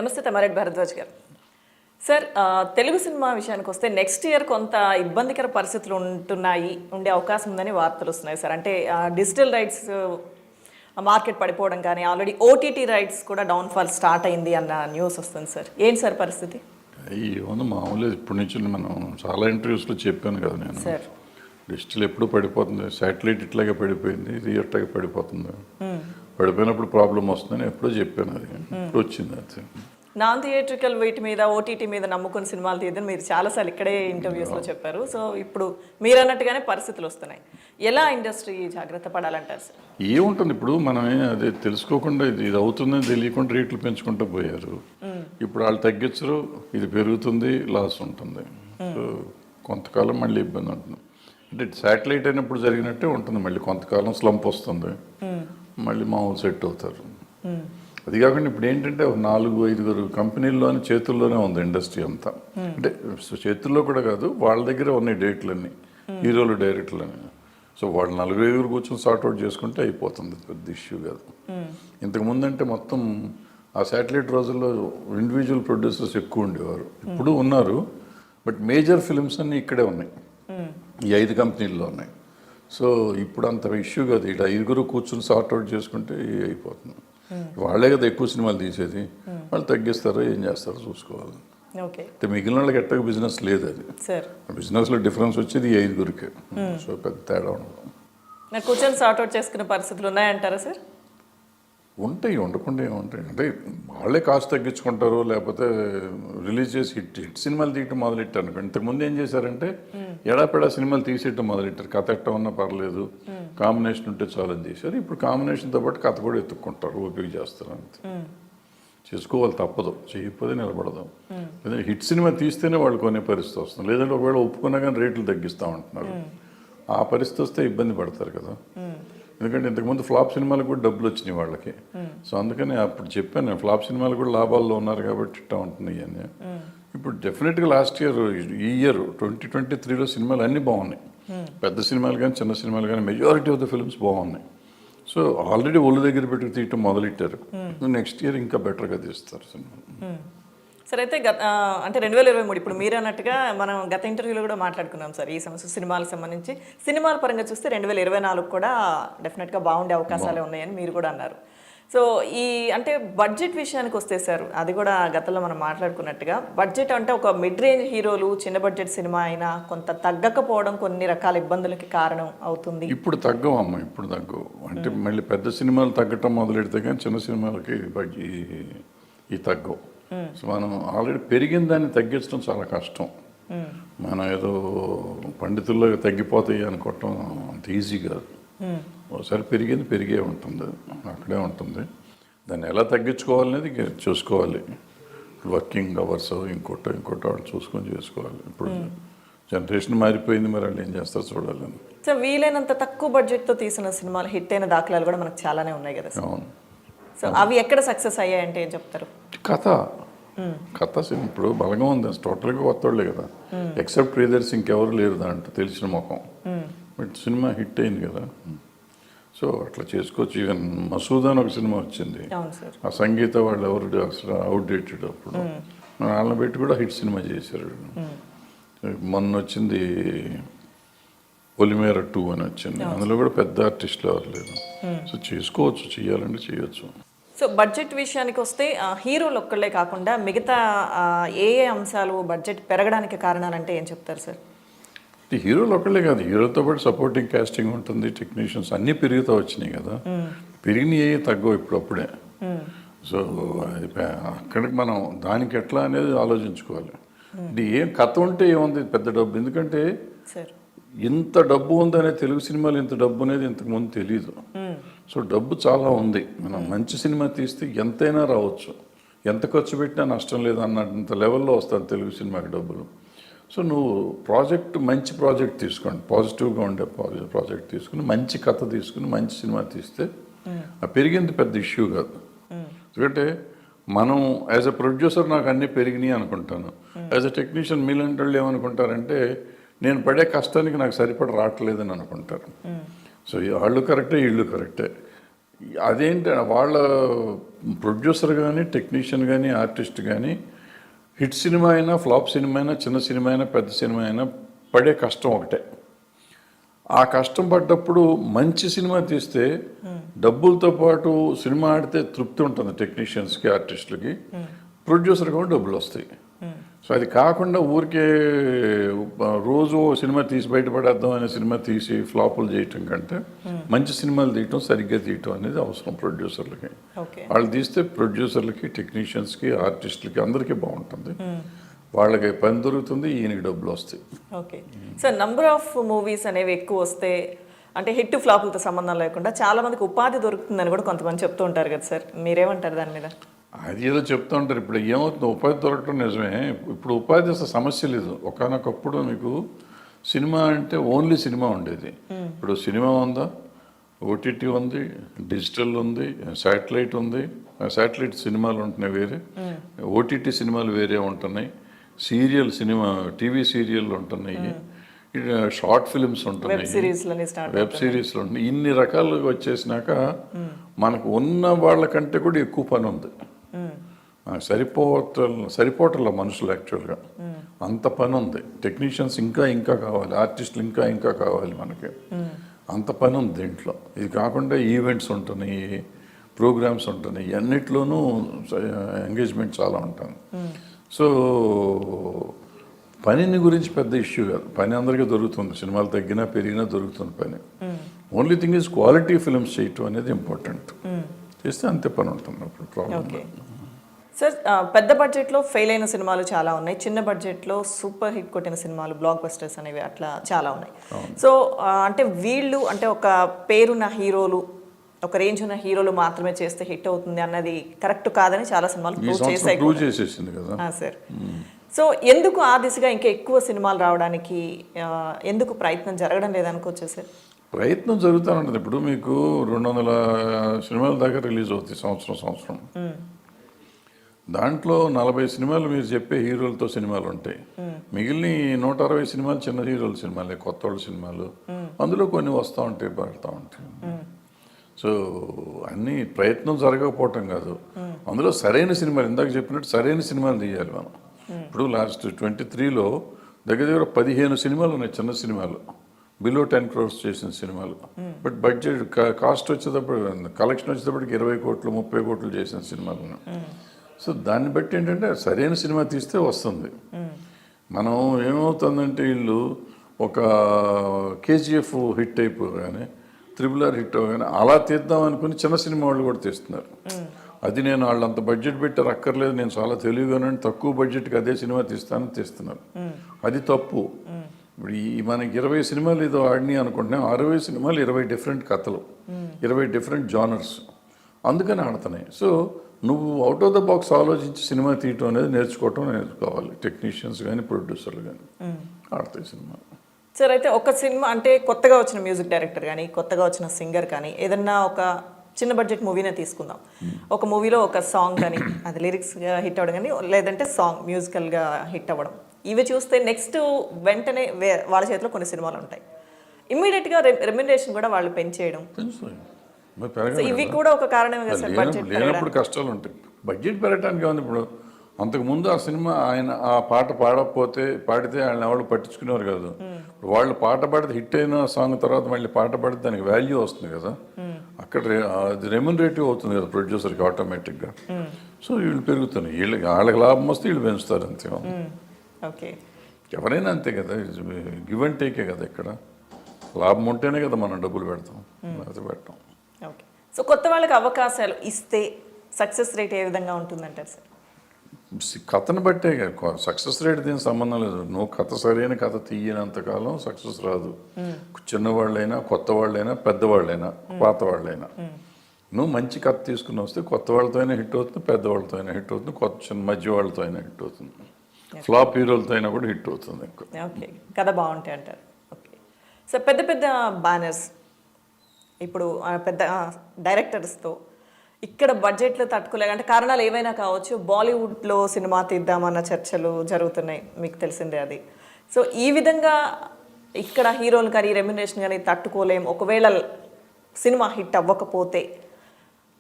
నమస్తే తమ్మారెడ్డి భరద్వాజ్ గారు. Sir, Telugu cinema విషయానికి వస్తే నెక్స్ట్ ఇయర్ కొంత ఇబ్బందికర పరిస్థితులు ఉండే అవకాశం ఉందని వార్తలు వస్తున్నాయి సార్. అంటే డిజిటల్ రైట్స్ మార్కెట్ పడిపోవడం కానీ, ఆల్రెడీ ఓటీటీ రైట్స్ కూడా డౌన్ఫాల్ స్టార్ట్ అయింది అన్న న్యూస్ వస్తుంది సార్. ఏంటి సార్ పరిస్థితి? ఏమన్నా మామూలుగా ఇప్పటి నుంచి మనం చాలా ఇంటర్వ్యూస్లో చెప్పాను కదా నేను, సార్ డిజిటల్ ఎప్పుడు పడిపోతుంది, శాటిలైట్ ఇట్లాగే పడిపోయింది, ఇది ఇట్లాగే పడిపోతుంది, పడిపోయినప్పుడు ప్రాబ్లం వస్తుందని ఎప్పుడో చెప్పాను. అది ఇప్పుడు వచ్చింది. అది నాన్ థియేట్రికల్ వీటి మీద, ఓటీటీ మీద నమ్ముకుని సినిమాలు తీయదని మీరు చాలాసార్లు ఇక్కడే ఇంటర్వ్యూస్లో చెప్పారు. సో ఇప్పుడు మీరు అన్నట్టుగానే పరిస్థితులు వస్తున్నాయి. ఎలా ఇండస్ట్రీ జాగ్రత్త పడాలంటారు సార్? ఏముంటుంది, ఇప్పుడు మనమే అదే తెలుసుకోకుండా ఇది అవుతుందని తెలియకుండా రేట్లు పెంచుకుంటూ పోయారు. ఇప్పుడు వాళ్ళు తగ్గించరు, ఇది పెరుగుతుంది, లాస్ ఉంటుంది. సో కొంతకాలం మళ్ళీ ఇబ్బంది ఉంటుంది. అంటే శాటిలైట్ అయినప్పుడు జరిగినట్టే ఉంటుంది. మళ్ళీ కొంతకాలం స్లంప్ వస్తుంది, మళ్ళీ మామూలు సెట్ అవుతారు. అది కాకుండా ఇప్పుడు ఏంటంటే ఒక 4-5 కంపెనీల్లోని చేతుల్లోనే ఉంది ఇండస్ట్రీ అంతా. అంటే చేతుల్లో కూడా కాదు, వాళ్ళ దగ్గరే ఉన్నాయి డేట్లన్నీ, హీరోలు డైరెక్టర్లని. సో వాళ్ళు 4-5 కూర్చొని సార్ట్అవుట్ చేసుకుంటే అయిపోతుంది, పెద్ద ఇష్యూ కాదు. ఇంతకుముందు అంటే మొత్తం ఆ శాటిలైట్ రోజుల్లో ఇండివిజువల్ ప్రొడ్యూసర్స్ ఎక్కువ ఉండేవారు. ఇప్పుడు ఉన్నారు, బట్ మేజర్ ఫిల్మ్స్ అన్నీ ఇక్కడే ఉన్నాయి, ఈ 5 కంపెనీల్లో ఉన్నాయి. సో ఇప్పుడు అంత ఇష్యూ కాదు, ఇట్లా 5 కూర్చొని సార్ట్అవుట్ చేసుకుంటే అయిపోతుంది. వాళ్ళే కదా ఎక్కువ సినిమాలు తీసేది, వాళ్ళు తగ్గిస్తారో ఏం చేస్తారో చూసుకోవాలి. అంటే మిగిలిన వాళ్ళకి ఎట్టగా బిజినెస్ లేదు. అది బిజినెస్లో డిఫరెన్స్ వచ్చేది ఈ 5. సో పెద్ద తేడా ఉండదు. కూర్చొని సార్ట్అవుట్ చేసుకునే పరిస్థితులు ఉన్నాయంటారా సార్? ఉంటాయి, ఉండకుండా ఏముంటాయి. అంటే వాళ్ళే కాస్ట్ తగ్గించుకుంటారు, లేకపోతే రిలీజ్ చేసి హిట్ సినిమాలు తీయటం మొదలెట్టారు అనుకోండి. ఇంతకుముందు ఏం చేశారంటే ఎడాపెడా సినిమాలు తీసేయటం మొదలెట్టారు. కథ ఎట్ట ఉన్నా పర్లేదు, కాంబినేషన్ ఉంటే చాలని తీశారు. ఇప్పుడు కాంబినేషన్తో పాటు కథ కూడా ఎత్తుక్కుంటారు, ఓపిక చేస్తారు. అంతే చేసుకోవాలి, తప్పదు, చేయకపోతే నిలబడదాం. లేదంటే హిట్ సినిమా తీస్తేనే వాళ్ళు కొనే పరిస్థితి వస్తుంది. లేదంటే ఒకవేళ ఒప్పుకున్నా కానీ రేట్లు తగ్గిస్తామంటున్నారు. ఆ పరిస్థితి వస్తే ఇబ్బంది పడతారు కదా. ఎందుకంటే ఇంతకుముందు ఫ్లాప్ సినిమాలకు కూడా డబ్బులు వచ్చినాయి వాళ్ళకి. సో అందుకని అప్పుడు చెప్పాను, ఫ్లాప్ సినిమాలు కూడా లాభాల్లో ఉన్నారు కాబట్టి ఇట్టా ఉంటున్నాయి అని. ఇప్పుడు డెఫినెట్గా లాస్ట్ ఇయర్, ఈ ఇయర్ 2023లో సినిమాలు అన్నీ బాగున్నాయి. పెద్ద సినిమాలు కానీ చిన్న సినిమాలు కానీ మెజారిటీ ఆఫ్ ద ఫిల్మ్స్ బాగున్నాయి. సో ఆల్రెడీ ఒళ్ళు దగ్గర పెట్టుకు తీయటం మొదలెట్టారు. నెక్స్ట్ ఇయర్ ఇంకా బెటర్గా తీస్తారు సినిమా. సరే, అయితే అంటే 2023 ఇప్పుడు మీరు అన్నట్టుగా మనం గత ఇంటర్వ్యూలో కూడా మాట్లాడుకున్నాం సార్. ఈ సమస్య సినిమాలకు సంబంధించి, సినిమాల పరంగా చూస్తే 2024 కూడా డెఫినెట్గా బాగుండే అవకాశాలే ఉన్నాయని మీరు కూడా అన్నారు. సో ఈ అంటే బడ్జెట్ విషయానికి వస్తే సార్, అది కూడా గతంలో మనం మాట్లాడుకున్నట్టుగా బడ్జెట్ అంటే ఒక మిడ్ రేంజ్ హీరోలు చిన్న బడ్జెట్ సినిమా అయినా కొంత తగ్గకపోవడం కొన్ని రకాల ఇబ్బందులకి కారణం అవుతుంది. ఇప్పుడు తగ్గవమ్మా, ఇప్పుడు తగ్గవు. అంటే మళ్ళీ పెద్ద సినిమాలు తగ్గటం మొదలెడితే కానీ చిన్న సినిమాలకి ఈ తగ్గవు. సో మనం ఆల్రెడీ పెరిగిన దాన్ని తగ్గించడం చాలా కష్టం. మనం ఏదో పండితుల్లో తగ్గిపోతాయి అనుకోవటం అంత ఈజీ కాదు. ఒకసారి పెరిగింది పెరిగే ఉంటుంది, అక్కడే ఉంటుంది. దాన్ని ఎలా తగ్గించుకోవాలనేది చూసుకోవాలి. వర్కింగ్ అవర్స్ ఇంకోటో వాళ్ళు చూసుకొని చేసుకోవాలి. ఇప్పుడు జనరేషన్ మారిపోయింది, మరి వాళ్ళు ఏం చేస్తారో చూడాలని. సో వీలైనంత తక్కువ బడ్జెట్తో తీసిన సినిమాలు హిట్ అయిన దాఖలాలు కూడా మనకు చాలానే ఉన్నాయి కదా. అవును. సో అవి ఎక్కడ సక్సెస్ అయ్యాయంటే ఏం చెప్తారు? కథ ఇప్పుడు బలంగా ఉంది, టోటల్గా కొత్తోళ్ళే కదా. ఎక్సెప్ట్ ప్రియదర్శి ఇంకెవరు లేరు దాంట్లో తెలిసిన ముఖం. బట్ సినిమా హిట్ అయింది కదా. సో అట్లా చేసుకోవచ్చు. ఈవెన్ మసూద్ అని ఒక సినిమా వచ్చింది, ఆ సంగీత వాళ్ళు ఎవరు అసలు అవుట్డేటెడ్. అప్పుడు వాళ్ళని పెట్టి కూడా హిట్ సినిమా చేశారు. మొన్న వచ్చింది పొలిమేర 2 అని వచ్చింది, అందులో కూడా పెద్ద ఆర్టిస్టులు ఎవరు లేరు. సో చేసుకోవచ్చు, చేయాలంటే చేయొచ్చు. సో బడ్జెట్ విషయానికి వస్తే హీరోలు ఒక్కళ్ళే కాకుండా మిగతా ఏ అంశాలు బడ్జెట్ పెరగడానికి కారణాలంటే ఏం చెప్తారు సార్? హీరోలు ఒక్కళ్ళే కాదు, హీరోతో పాటు సపోర్టింగ్ కాస్టింగ్ ఉంటుంది, టెక్నీషియన్స్ అన్నీ పెరుగుతూ వచ్చినాయి కదా. పెరిగినవి తగ్గవు ఇప్పుడప్పుడే. సో అక్కడికి మనం దానికి ఎట్లా అనేది ఆలోచించుకోవాలి. ఇది ఏం కథ ఉంటే ఏముంది పెద్ద డబ్బు, ఎందుకంటే ఇంత డబ్బు ఉందనే తెలుగు సినిమాలు ఇంత డబ్బు అనేది ఇంతకుముందు తెలీదు. సో డబ్బు చాలా ఉంది. మనం మంచి సినిమా తీస్తే ఎంతైనా రావచ్చు, ఎంత ఖర్చు పెట్టినా నష్టం లేదు అన్నంత లెవెల్లో వస్తుంది తెలుగు సినిమాకి డబ్బులు. సో నువ్వు మంచి ప్రాజెక్ట్ తీసుకోండి, పాజిటివ్గా ఉండే ప్రాజెక్ట్ తీసుకుని, మంచి కథ తీసుకుని మంచి సినిమా తీస్తే ఆ పెరిగింది పెద్ద ఇష్యూ కాదు. ఎందుకంటే మనం యాజ్ అ ప్రొడ్యూసర్ నాకు అన్నీ పెరిగినాయి అనుకుంటాను. యాజ్ అ టెక్నీషియన్ మీలాంటి వాళ్ళు ఏమనుకుంటారంటే నేను పడే కష్టానికి నాకు సరిపడ రావట్లేదని అనుకుంటారు. సో వాళ్ళు కరెక్టే, వీళ్ళు కరెక్టే. అదేంటి వాళ్ళ ప్రొడ్యూసర్ కానీ టెక్నీషియన్ కానీ ఆర్టిస్ట్ కానీ హిట్ సినిమా అయినా ఫ్లాప్ సినిమా అయినా చిన్న సినిమా అయినా పెద్ద సినిమా అయినా పడే కష్టం ఒకటే. ఆ కష్టం పడ్డప్పుడు మంచి సినిమా తీస్తే డబ్బులతో పాటు సినిమా ఆడితే తృప్తి ఉంటుంది టెక్నీషియన్స్కి ఆర్టిస్టులకి, ప్రొడ్యూసర్కి కూడా డబ్బులు వస్తాయి. సో అది కాకుండా ఊరికే రోజు సినిమా తీసి బయటపడేద్దాం అనే సినిమా తీసి ఫ్లాపులు చేయటం కంటే మంచి సినిమాలు తీయటం సరిగ్గా తీయటం అనేది అవసరం ప్రొడ్యూసర్లకి. వాళ్ళు తీస్తే ప్రొడ్యూసర్లకి టెక్నీషియన్స్కి ఆర్టిస్టులకి అందరికీ బాగుంటుంది, వాళ్ళకి పని దొరుకుతుంది, ఈయనకి డబ్బులు వస్తాయి. Okay sir, number of movies అనేవి ఎక్కువ వస్తే అంటే హిట్ ఫ్లాపులతో సంబంధం లేకుండా చాలా మందికి ఉపాధి దొరుకుతుందని కూడా కొంతమంది చెప్తూ ఉంటారు కదా సార్, మీరేమంటారు దాని మీద? అది ఏదో చెప్తూ ఉంటారు. ఇప్పుడు ఏమవుతుంది, ఉపాధి దొరకడం నిజమే. ఇప్పుడు ఉపాధి అసలు సమస్య లేదు. ఒకనొకప్పుడు మీకు సినిమా అంటే ఓన్లీ సినిమా ఉండేది. ఇప్పుడు సినిమా ఉందా, ఓటీటీ ఉంది, డిజిటల్ ఉంది, శాటిలైట్ ఉంది. శాటిలైట్ సినిమాలు ఉంటున్నాయి వేరే, ఓటీటీ సినిమాలు వేరే ఉంటున్నాయి, సీరియల్ సినిమా టీవీ సీరియల్ ఉంటున్నాయి, షార్ట్ ఫిల్మ్స్ ఉంటున్నాయి, వెబ్ సిరీస్లు ఉంటున్నాయి. ఇన్ని రకాలుగా వచ్చేసినాక మనకు ఉన్న వాళ్ళకంటే కూడా ఎక్కువ పని ఉంది. సరిపోవట్ల మనుషులు యాక్చువల్గా అంత పని ఉంది. టెక్నీషియన్స్ ఇంకా ఇంకా కావాలి, ఆర్టిస్టులు ఇంకా ఇంకా కావాలి మనకి, అంత పని ఉంది దీంట్లో. ఇది కాకుండా ఈవెంట్స్ ఉంటున్నాయి, ప్రోగ్రామ్స్ ఉంటున్నాయి, అన్నిట్లోనూ ఎంగేజ్మెంట్ చాలా ఉంటుంది. సో పనిని గురించి పెద్ద ఇష్యూ కాదు, పని అందరికీ దొరుకుతుంది, సినిమాలు తగ్గినా పెరిగినా దొరుకుతుంది పని. Only thing is quality films చేయటం అనేది ఇంపార్టెంట్. చేస్తే అంతే పని ఉంటుంది. అప్పుడు ప్రాబ్లం సార్, పెద్ద బడ్జెట్లో ఫెయిల్ అయిన సినిమాలు చాలా ఉన్నాయి, చిన్న బడ్జెట్లో సూపర్ హిట్ కొట్టిన సినిమాలు బ్లాక్ బస్టర్స్ అనేవి అట్లా చాలా ఉన్నాయి. సో అంటే వీళ్ళు అంటే ఒక పేరున్న హీరోలు, ఒక రేంజ్ ఉన్న హీరోలు మాత్రమే చేస్తే హిట్ అవుతుంది అన్నది కరెక్ట్ కాదని చాలా సినిమాలు ప్రూవ్ చేసేసింది కదా సార్. సో ఎందుకు ఆ దిశగా ఇంకా ఎక్కువ సినిమాలు రావడానికి ఎందుకు ప్రయత్నం జరగడం లేదనుకోవచ్చు సార్? ప్రయత్నం జరుగుతూ ఉంటుంది. ఇప్పుడు మీకు 200 సినిమాల దాకా రిలీజ్ అవుతాయి సంవత్సరం. దాంట్లో 40 సినిమాలు మీరు చెప్పే హీరోలతో సినిమాలు ఉంటాయి, మిగిలిన 160 సినిమాలు చిన్న హీరోల సినిమాలే, కొత్త వాళ్ళ సినిమాలు. అందులో కొన్ని వస్తూ ఉంటాయి, పడుతూ ఉంటాయి. సో అన్ని ప్రయత్నం జరగకపోవటం కాదు, అందులో సరైన సినిమాలు, ఇందాక చెప్పినట్టు సరైన సినిమాలు తీయాలి మనం. ఇప్పుడు లాస్ట్ 23లో దగ్గర 15 సినిమాలు ఉన్నాయి, చిన్న సినిమాలు, బిలో 10 crores చేసిన సినిమాలు. బట్ బడ్జెట్ కాస్ట్ వచ్చేటప్పుడు, కలెక్షన్ వచ్చేటప్పటికి 20 కోట్లు 30 కోట్లు చేసిన సినిమాలు ఉన్నాయి. సో దాన్ని బట్టి ఏంటంటే సరైన సినిమా తీస్తే వస్తుంది. మనం ఏమవుతుందంటే వీళ్ళు ఒక కేజీఎఫ్ హిట్ అయిపోగానే, RRR హిట్ అవగానే అలా తీద్దాం అనుకుని చిన్న సినిమా వాళ్ళు కూడా తీస్తున్నారు. అది నేను వాళ్ళు అంత బడ్జెట్ పెట్టి అక్కర్లేదు, నేను చాలా తెలివిగానే తక్కువ బడ్జెట్కి అదే సినిమా తీస్తున్నారు. అది తప్పు. ఇప్పుడు మనకి 20 సినిమాలు ఏదో ఆడినాయి అనుకుంటున్నాం, 60 సినిమాలు 20 డిఫరెంట్ కథలు, 20 డిఫరెంట్ జానర్స్, అందుకని ఆడుతున్నాయి. సో నువ్వు అవుట్ ఆఫ్ ద బాక్స్ ఆలోచించి సినిమా తీయటం అనేది నేర్చుకోవాలి, టెక్నీషియన్స్ కానీ ప్రొడ్యూసర్లు కానీ ఆడతాయి సినిమా. సార్, అయితే ఒక సినిమా అంటే కొత్తగా వచ్చిన మ్యూజిక్ డైరెక్టర్ కానీ కొత్తగా వచ్చిన సింగర్ కానీ ఏదన్నా ఒక చిన్న బడ్జెట్ మూవీనే తీసుకుందాం, ఒక మూవీలో ఒక సాంగ్ కానీ అది లిరిక్స్గా హిట్ అవ్వడం కానీ లేదంటే సాంగ్ మ్యూజికల్గా హిట్ అవ్వడం, ఇవి చూస్తే నెక్స్ట్ వెంటనే వాళ్ళ చేతిలో కొన్ని సినిమాలు ఉంటాయి, ఇమ్మీడియట్గా రెమ్యునరేషన్ కూడా వాళ్ళు పెంచేయడం, ఇవి కూడా ఒక కారణమే కదా సార్ బడ్జెట్ లేనప్పుడు కష్టాలు ఉంటాయి. బడ్జెట్ పెరగడానికి ఉంది. ఇప్పుడు అంతకుముందు ఆ సినిమా ఆయన ఆ పాట పాడితే ఆయన ఎవరు పట్టించుకునేవారు కాదు. వాళ్ళు పాట పాడితే హిట్ అయిన సాంగ్ తర్వాత మళ్ళీ పాట పాడితే దానికి వాల్యూ వస్తుంది కదా, అక్కడ అది రెమ్యునరేటివ్ అవుతుంది కదా ప్రొడ్యూసర్కి ఆటోమేటిక్గా. సో వీళ్ళు పెరుగుతున్నాయి, వాళ్ళకి లాభం వస్తే వీళ్ళు పెంచుతారు అంతే. ఓకే, ఎవరైనా అంతే కదా, గివ్ అండ్ టేకే కదా. ఇక్కడ లాభం ఉంటేనే కదా మనం డబ్బులు పెడతాం, అది పెట్టాం. ఓకే, సో కొత్త వాళ్ళకి అవకాశాలు ఇస్తే సక్సెస్ రేట్ ఏ విధంగా ఉంటుందంటారు సార్? కథను బట్టే సక్సెస్ రేట్ దీనికి సంబంధం లేదు. నువ్వు కథ సరైన కథ తీయనంతకాలం సక్సెస్ రాదు. చిన్నవాళ్ళైనా కొత్త వాళ్ళైనా పెద్దవాళ్ళైనా పాత వాళ్ళైనా నువ్వు మంచి కథ తీసుకుని వస్తే కొత్త వాళ్ళతో అయినా హిట్ అవుతుంది, పెద్దవాళ్ళతో అయినా హిట్ అవుతుంది, చిన్న మధ్య వాళ్ళతో అయినా హిట్ అవుతుంది, ఫ్లాప్ హీరోలతో అయినా కూడా హిట్ అవుతుంది. ఓకే, కథ బాగుంటాయి అంటారు. ఓకే, సో పెద్ద పెద్ద బ్యానర్స్ ఇప్పుడు పెద్ద డైరెక్టర్స్తో ఇక్కడ బడ్జెట్లు తట్టుకోలేక అంటే కారణాలు ఏవైనా కావచ్చు, బాలీవుడ్లో సినిమా తీద్దామన్న చర్చలు జరుగుతున్నాయి, మీకు తెలిసిందే అది. సో ఈ విధంగా ఇక్కడ హీరోలు కానీ రెమ్యునరేషన్ కానీ తట్టుకోలేం, ఒకవేళ సినిమా హిట్ అవ్వకపోతే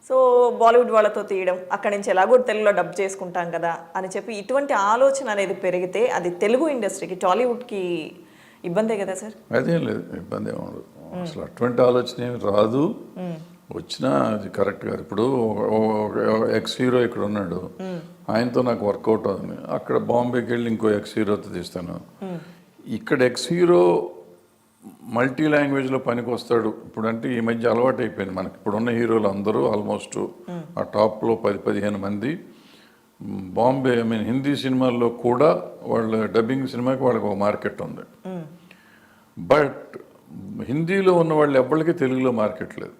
సో బాలీవుడ్ వాళ్ళతో తీయడం, అక్కడి నుంచి ఎలాగో తెలుగులో డబ్ చేసుకుంటాం కదా అని చెప్పి ఇటువంటి ఆలోచన అనేది పెరిగితే అది తెలుగు ఇండస్ట్రీకి, టాలీవుడ్కి ఇబ్బందే కదా సార్? అదేం లేదు, ఇబ్బంది ఏమి ఉండదు. అసలు అటువంటి ఆలోచన ఏమి రాదు. వచ్చినా అది కరెక్ట్ గారు. ఇప్పుడు ఎక్స్ హీరో ఇక్కడ ఉన్నాడు, ఆయనతో నాకు వర్కౌట్ అవుతుంది. అక్కడ బాంబేకి వెళ్ళి ఇంకో ఎక్స్ హీరోతో తీస్తాను. ఇక్కడ ఎక్స్ హీరో మల్టీ లాంగ్వేజ్లో పనికి వస్తాడు. ఇప్పుడు అంటే ఈ మధ్య అలవాటు అయిపోయింది మనకి. ఇప్పుడున్న హీరోలు అందరూ ఆల్మోస్ట్ ఆ టాప్లో 10-15 మంది బాంబే హిందీ సినిమాల్లో కూడా వాళ్ళ డబ్బింగ్ సినిమాకి వాళ్ళకి ఒక మార్కెట్ ఉంది. బట్ హిందీలో ఉన్న వాళ్ళు ఎవ్వరికి తెలుగులో మార్కెట్ లేదు.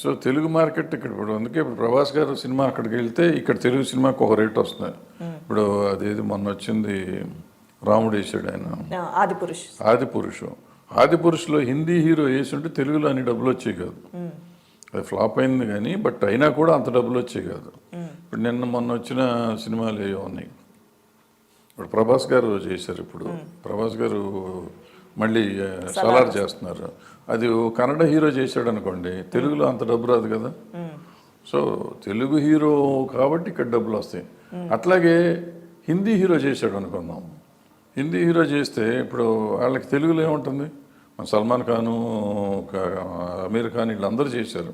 సో తెలుగు మార్కెట్ ఇక్కడ ఇప్పుడు అందుకే ఇప్పుడు ప్రభాస్ గారు సినిమా అక్కడికి వెళ్తే ఇక్కడ తెలుగు సినిమాకి ఒక రేట్ వస్తుంది. ఇప్పుడు అదేది మొన్న వచ్చింది రాముడు వేసాడు ఆయన, ఆదిపురుషులో హిందీ హీరో వేసి ఉంటే తెలుగులో అన్ని డబ్బులు వచ్చేవి కాదు. అది ఫ్లాప్ అయింది కానీ బట్ అయినా కూడా అంత డబ్బులు వచ్చేవి కాదు. ఇప్పుడు మొన్న వచ్చిన సినిమాలు ఏవో ఉన్నాయి. ఇప్పుడు ప్రభాస్ గారు చేశారు. ఇప్పుడు ప్రభాస్ గారు మళ్ళీ సలార్ చేస్తున్నారు. అది కన్నడ హీరో చేశాడు అనుకోండి, తెలుగులో అంత డబ్బు రాదు కదా. సో తెలుగు హీరో కాబట్టి ఇక్కడ డబ్బులు వస్తాయి. అట్లాగే హిందీ హీరో చేశాడు అనుకుందాం. హిందీ హీరో చేస్తే ఇప్పుడు వాళ్ళకి తెలుగులో ఏముంటుంది? సల్మాన్ ఖాను, అమీర్ ఖాన్ వీళ్ళందరూ చేశారు.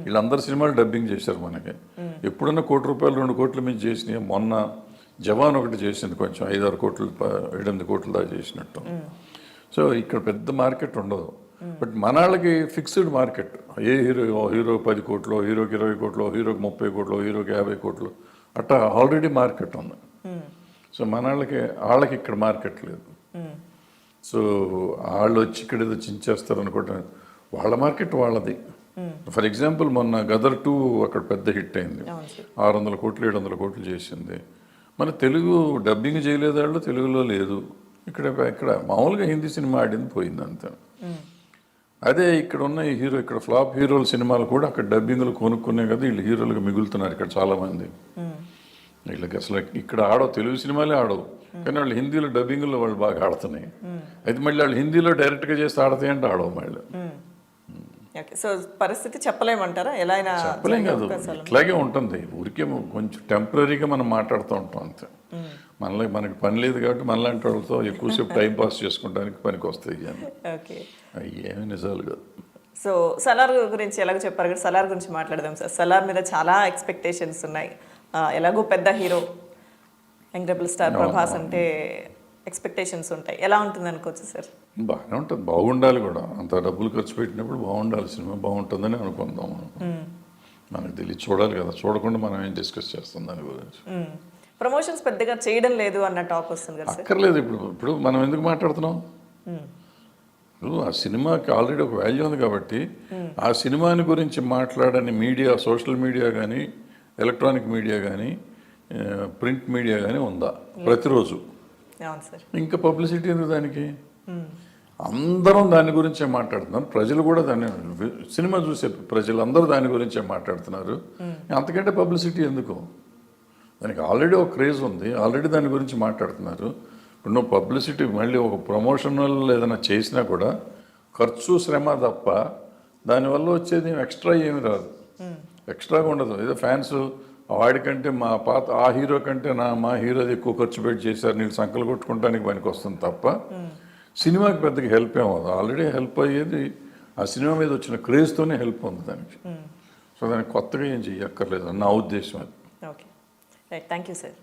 వీళ్ళందరూ సినిమాలు డబ్బింగ్ చేశారు మనకి. ఎప్పుడన్నా ₹1 కోటి 2 కోట్ల మీద చేసినాయి. మొన్న జవాన్ ఒకటి చేసింది, కొంచెం 5-6 కోట్లు 7-8 కోట్ల దాకా చేసినట్టు. సో ఇక్కడ పెద్ద మార్కెట్ ఉండదు. బట్ మన వాళ్ళకి ఫిక్స్డ్ మార్కెట్. ఏ హీరో 10 కోట్లు, హీరోకి 20 కోట్లు, హీరోకి 30 కోట్లు, హీరోకి 50 కోట్లు అట్లా ఆల్రెడీ మార్కెట్ ఉంది. సో మన వాళ్ళకి ఇక్కడ మార్కెట్ లేదు. సో వాళ్ళు వచ్చి ఇక్కడ ఏదో చించేస్తారు అనుకుంటా. వాళ్ళ మార్కెట్ వాళ్ళది. ఫర్ ఎగ్జాంపుల్ మొన్న గదర్ 2 అక్కడ పెద్ద హిట్ అయింది. 600 కోట్లు 700 కోట్లు చేసింది. మన తెలుగు డబ్బింగ్ చేయలేదు, వాళ్ళు తెలుగులో లేదు. ఇక్కడ మామూలుగా హిందీ సినిమా ఆడింది పోయింది అంతే. అదే ఇక్కడ ఉన్న ఈ హీరో, ఇక్కడ ఫ్లాప్ హీరోల సినిమాలు కూడా అక్కడ డబ్బింగ్లు కొనుక్కునే కదా వీళ్ళు హీరోలుగా మిగులుతున్నారు ఇక్కడ చాలామంది. వీళ్ళకి అసలు ఇక్కడ ఆడవు, తెలుగు సినిమాలే ఆడవు, కానీ వాళ్ళు హిందీలో డబ్బింగ్లో వాళ్ళు బాగా ఆడుతున్నాయి. అయితే మళ్ళీ వాళ్ళు హిందీలో డైరెక్ట్గా చేస్తే ఆడతాయి అంటే ఆడవు మళ్ళీ. సో పరిస్థితి చెప్పలేమంటారా? ఎలా అయినా చెప్పలేం కాదు, ఇట్లాగే ఉంటుంది. ఊరికే కొంచెం టెంపరీగా మనం మాట్లాడుతూ ఉంటాం అంతే. మనకి పని లేదు కాబట్టి మనలాంటి వాళ్ళతో ఎక్కువసేపు టైం పాస్ చేసుకోవడానికి పనికి వస్తాయి. అవి ఏమి నిజాలు కాదు. సో సలార్ గురించి ఎలాగో చెప్పారు కదా, సలార్ గురించి మాట్లాడదాం సార్. సలార్ మీద చాలా ఎక్స్పెక్టేషన్స్ ఉన్నాయి. ఎలాగో పెద్ద hero, young rebel star Prabhas అంటే ఎక్స్పెక్టేషన్స్ ఉంటాయి. ఎలా ఉంటుంది అనుకోవచ్చు సార్? బాగానే ఉంటుంది, బాగుండాలి కూడా. అంత డబ్బులు ఖర్చు పెట్టినప్పుడు బాగుండాలి, సినిమా బాగుంటుందని అనుకుందాం. మనకు తెలియదు, చూడాలి కదా. చూడకుండా మనం ఏం డిస్కస్ చేస్తాం దాని గురించి. ప్రమోషన్స్ పెద్దగా చేయడం లేదు అన్న టాక్ వస్తుంది కదా. అక్కర్లేదు. ఇప్పుడు మనం ఎందుకు మాట్లాడుతున్నాం? ఇప్పుడు ఆ సినిమాకి ఆల్రెడీ ఒక వాల్యూ ఉంది కాబట్టి ఆ సినిమాని గురించి మాట్లాడని మీడియా, సోషల్ మీడియా కానీ, ఎలక్ట్రానిక్ మీడియా కానీ, ప్రింట్ మీడియా కానీ ఉందా ప్రతిరోజు? ఇంకా పబ్లిసిటీ ఎందుకు దానికి? అందరం దాని గురించే మాట్లాడుతున్నారు. ప్రజలు కూడా దాన్ని, సినిమా చూసే ప్రజలందరూ దాని గురించే మాట్లాడుతున్నారు. అంతకంటే పబ్లిసిటీ ఎందుకు? దానికి ఆల్రెడీ ఒక క్రేజ్ ఉంది, ఆల్రెడీ దాని గురించి మాట్లాడుతున్నారు. ఇప్పుడు నువ్వు పబ్లిసిటీ మళ్ళీ ఒక ప్రమోషనల్ ఏదైనా చేసినా కూడా ఖర్చు, శ్రమ తప్ప దానివల్ల వచ్చేది ఎక్స్ట్రా ఏమి రాదు. ఎక్స్ట్రాగా ఉండదు. ఏదో ఫ్యాన్స్ వాడికంటే ఆ హీరో కంటే మా హీరోది ఎక్కువ ఖర్చు పెట్టి చేశారు, నీళ్ళు సంకలు కొట్టుకుంటానికి పనికి వస్తుంది తప్ప సినిమాకి పెద్దగా హెల్ప్ ఏమవుతుంది. ఆల్రెడీ హెల్ప్ అయ్యేది ఆ సినిమా మీద వచ్చిన క్రేజ్తోనే హెల్ప్ ఉంది దానికి. సో దానికి కొత్తగా ఏం చెయ్యక్కర్లేదు నా ఉద్దేశం అది. Okay, right, thank you sir.